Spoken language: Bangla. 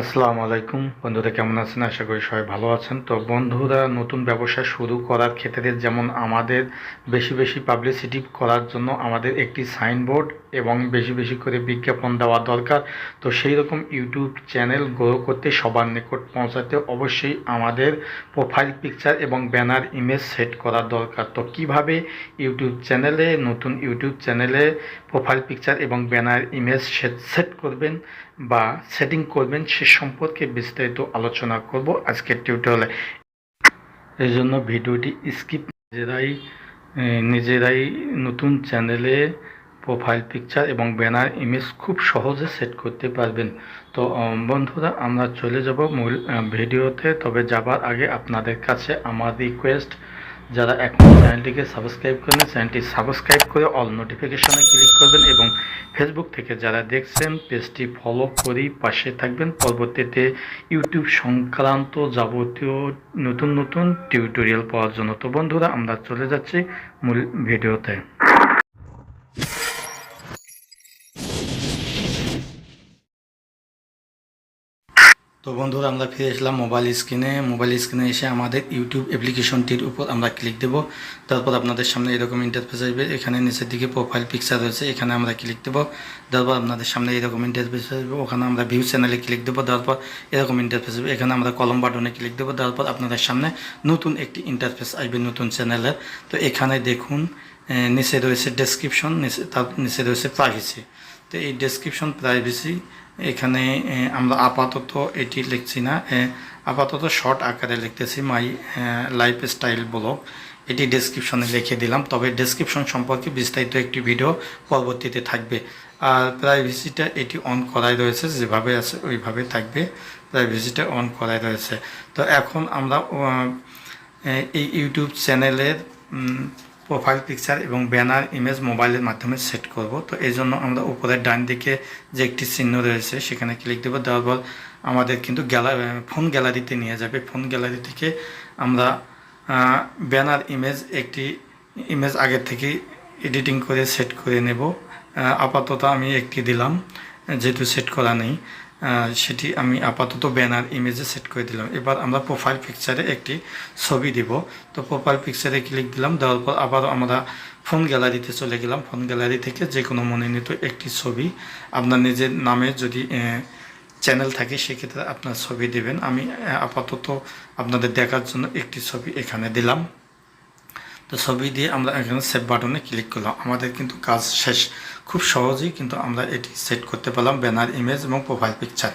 আসসালামু আলাইকুম বন্ধুরা, কেমন আছেন? আশা করি সবাই ভালো আছেন। তো বন্ধুরা, নতুন ব্যবসা শুরু করার ক্ষেত্রে যেমন আমাদের বেশি বেশি পাবলিসিটি করার জন্য আমাদের একটি সাইনবোর্ড এবং বেশি বেশি করে বিজ্ঞাপন দেওয়া দরকার। তো সেই রকম ইউটিউব চ্যানেল গ্রো করতে সবার নিকট পৌঁছাতে অবশ্যই আমাদের প্রোফাইল পিকচার এবং ব্যানার ইমেজ সেট করা দরকার। তো কিভাবে নতুন ইউটিউব চ্যানেলে প্রোফাইল পিকচার এবং ব্যানার ইমেজ সেট করবেন বা সেটিং করবেন সে সম্পর্কে বিস্তারিত আলোচনা করব আজকের টিউটোরিয়ালে। এই জন্য ভিডিওটি স্কিপ নিজেরাই নতুন চ্যানেলে প্রোফাইল পিকচার এবং ব্যানার ইমেজ খুব সহজে সেট করতে পারবেন। তো বন্ধুরা, আমরা চলে যাব মূল ভিডিওতে। তবে যাবার আগে আপনাদের কাছে আমার রিকোয়েস্ট, যারা এখন চ্যানেলটিকে সাবস্ক্রাইব করেন চ্যানেলটি সাবস্ক্রাইব করে অল নোটিফিকেশনে ক্লিক করবেন এবং ফেসবুক থেকে যারা দেখছেন পেজটি ফলো করেই পাশে থাকবেন পরবর্তীতে ইউটিউব সংক্রান্ত যাবতীয় নতুন নতুন টিউটোরিয়াল পাওয়ার জন্য। তো বন্ধুরা, আমরা চলে যাচ্ছি মূল ভিডিওতে। তো বন্ধুরা, আমরা ফিরে এসলাম মোবাইল স্ক্রিনে এসে আমাদের ইউটিউব অ্যাপ্লিকেশনটির উপর আমরা ক্লিক দেব। তারপর আপনাদের সামনে এরকম ইন্টারফেস আসবে। এখানে নিচের দিকে প্রোফাইল পিকচার রয়েছে, এখানে আমরা ক্লিক দেবো। তারপর আপনাদের সামনে এরকম ইন্টারফেস আসবে। ওখানে আমরা ভিউ চ্যানেলে ক্লিক দেবো। তারপর এরকম ইন্টারফেস আসবে। এখানে আমরা কলম বাটনে ক্লিক দেবো। তারপর আপনাদের সামনে নতুন একটি ইন্টারফেস আসবে নতুন চ্যানেলের। তো এখানে দেখুন নিচে রয়েছে ডেসক্রিপশন, তার নিচে রয়েছে প্রাইভেসি। তো এই ডেসক্রিপশন প্রাইভেসি এখানে আমরা আপাতত এটি লিখছি না, আপাতত শর্ট আকারে লিখতেছি মাই লাইফস্টাইল ব্লগ। এটি ডেসক্রিপশনে লিখে দিলাম। তবে ডেসক্রিপশন সম্পর্কে বিস্তারিত একটি ভিডিও পরবর্তীতে থাকবে। আর প্রাইভেসিটা এটি অন করাই রয়েছে, যেভাবে আছে ওইভাবে থাকবে। প্রাইভেসিটা অন করাই রয়েছে। তো এখন আমরা এই ইউটিউব চ্যানেলের প্রোফাইল পিকচার এবং ব্যানার ইমেজ মোবাইলের মাধ্যমে সেট করব। তো এই জন্য আমরা উপরের ডান দিকে যে একটি চিহ্ন রয়েছে সেখানে ক্লিক দেবো। দেওয়ার পর আমাদের কিন্তু ফোন গ্যালারিতে নিয়ে যাবে। ফোন গ্যালারি থেকে আমরা ব্যানার একটি ইমেজ আগের থেকে এডিটিং করে সেট করে নেব। আপাতত আমি একটি দিলাম, যেহেতু সেট করা নেই সেটি আমি আপাতত ব্যানার ইমেজে সেট করে দিলাম। এবার আমরা প্রোফাইল পিকচারে একটি ছবি দিব। তো প্রোফাইল পিকচারে ক্লিক দিলাম। দেওয়ার পর আবার আমরা ফোন গ্যালারিতে চলে গেলাম। ফোন গ্যালারি থেকে যে কোনো মনোনীত একটি ছবি, আপনার নিজের নামে যদি চ্যানেল থাকে সেক্ষেত্রে আপনার ছবি দেবেন। আমি আপাতত আপনাদের দেখার জন্য একটি ছবি এখানে দিলাম। তো ছবি দিয়ে আমরা এখানে সেভ বাটনে ক্লিক করলাম। আমাদের কিন্তু কাজ শেষ। খুব সহজেই কিন্তু আমরা এটি সেট করতে পারলাম ব্যানার ইমেজ এবং প্রোফাইল পিকচার।